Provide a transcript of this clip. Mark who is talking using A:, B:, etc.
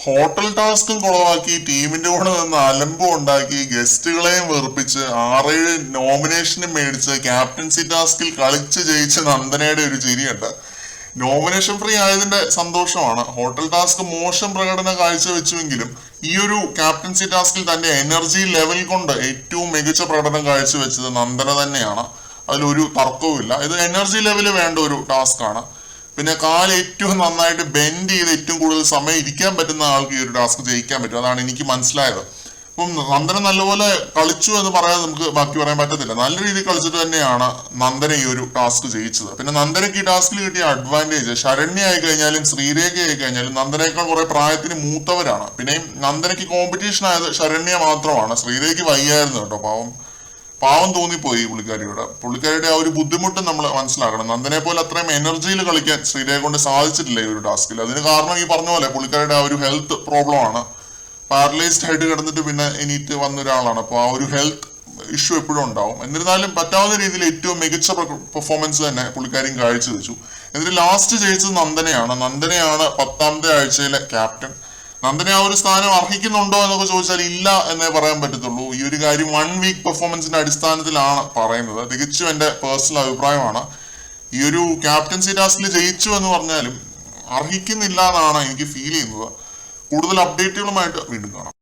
A: Hotel ടാസ്കും കുളവാക്കി ടീമിന്റെ കൂടെ നിന്ന് അലമ്പും ഉണ്ടാക്കി ഗസ്റ്റുകളെയും വെറുപ്പിച്ച് 6-7 നോമിനേഷനും മേടിച്ച് ക്യാപ്റ്റൻസി ടാസ്കിൽ കളിച്ച് ജയിച്ച നന്ദനയുടെ ഒരു ചിരിയുണ്ട്. നോമിനേഷൻ ഫ്രീ ആയതിന്റെ സന്തോഷമാണ്. ഹോട്ടൽ ടാസ്ക് മോശം പ്രകടനം കാഴ്ചവെച്ചുവെങ്കിലും ഈ ഒരു ക്യാപ്റ്റൻസി ടാസ്കിൽ തന്റെ എനർജി ലെവൽ കൊണ്ട് ഏറ്റവും മികച്ച പ്രകടനം കാഴ്ചവെച്ചത് നന്ദന തന്നെയാണ്. അതിലൊരു തർക്കവുമില്ല. ഇത് എനർജി ലെവല് വേണ്ട ഒരു ടാസ്ക് ആണ്. പിന്നെ കാല് ഏറ്റവും നന്നായിട്ട് ബെൻഡ് ചെയ്ത് ഏറ്റവും കൂടുതൽ സമയം ഇരിക്കാൻ പറ്റുന്ന ആൾക്ക് ഈ ഒരു ടാസ്ക് ജയിക്കാൻ പറ്റും. അതാണ് എനിക്ക് മനസ്സിലായത്. അപ്പം നന്ദന നല്ലപോലെ കളിച്ചു എന്ന് പറയാതെ നമുക്ക് ബാക്കി പറയാൻ പറ്റത്തില്ല. നല്ല രീതിയിൽ കളിച്ചിട്ട് തന്നെയാണ് നന്ദന ഈ ഒരു ടാസ്ക് ജയിച്ചത്. പിന്നെ നന്ദനയ്ക്ക് ഈ ടാസ്കിൽ കിട്ടിയ അഡ്വാൻറ്റേജ്, ശരണ്യ ആയി കഴിഞ്ഞാലും ശ്രീരേഖ ആയി കഴിഞ്ഞാലും നന്ദനയേക്കാൾ കുറെ പ്രായത്തിന് മൂത്തവരാണ്. പിന്നെയും നന്ദനയ്ക്ക് കോമ്പറ്റീഷൻ ആയത് ശരണ്യ മാത്രമാണ്. ശ്രീരേഖയ്ക്ക് വയ്യായിരുന്നു കേട്ടോ. പാവം തോന്നിപ്പോയി പുള്ളിക്കാരിയുടെ ആ ഒരു ബുദ്ധിമുട്ട് നമ്മൾ മനസ്സിലാക്കണം. നന്ദനെ പോലെ അത്രയും എനർജിയിൽ കളിക്കാൻ ശ്രീരേഖ കൊണ്ട് സാധിച്ചിട്ടില്ല ഈ ഒരു ടാസ്കിൽ. അതിന് കാരണം ഈ പറഞ്ഞ പോലെ പുള്ളിക്കാരുടെ ആ ഒരു ഹെൽത്ത് പ്രോബ്ലം ആണ്. പാരലൈസ്ഡ് ആയിട്ട് കിടന്നിട്ട് പിന്നെ എണീറ്റ് വന്ന ഒരാളാണ്. അപ്പോൾ ആ ഒരു ഹെൽത്ത് ഇഷ്യൂ എപ്പോഴും ഉണ്ടാവും. എന്നിരുന്നാലും പറ്റാവുന്ന രീതിയിൽ ഏറ്റവും മികച്ച പെർഫോമൻസ് തന്നെ പുള്ളിക്കാരിയും കാഴ്ചവെച്ചു. എന്നിട്ട് ലാസ്റ്റ് ജയിച്ചത് നന്ദനയാണ് 10ാമത്തെ ആഴ്ചയിലെ ക്യാപ്റ്റൻ. നന്ദന ആ ഒരു സ്ഥാനം അർഹിക്കുന്നുണ്ടോ എന്നൊക്കെ ചോദിച്ചാൽ ഇല്ല എന്നേ പറയാൻ പറ്റത്തുള്ളൂ. ഈ ഒരു കാര്യം 1 വീക്ക് പെർഫോമൻസിന്റെ അടിസ്ഥാനത്തിലാണ് പറയുന്നത്. തികച്ചും എന്റെ പേഴ്സണൽ അഭിപ്രായമാണ്. ഈ ഒരു ക്യാപ്റ്റൻസി ടാസ്കിൽ ജയിച്ചു എന്ന് പറഞ്ഞാലും അർഹിക്കുന്നില്ല എന്നാണ് എനിക്ക് ഫീൽ ചെയ്യുന്നത്. കൂടുതൽ അപ്ഡേറ്റുകളുമായിട്ട് വീണ്ടും കാണാം.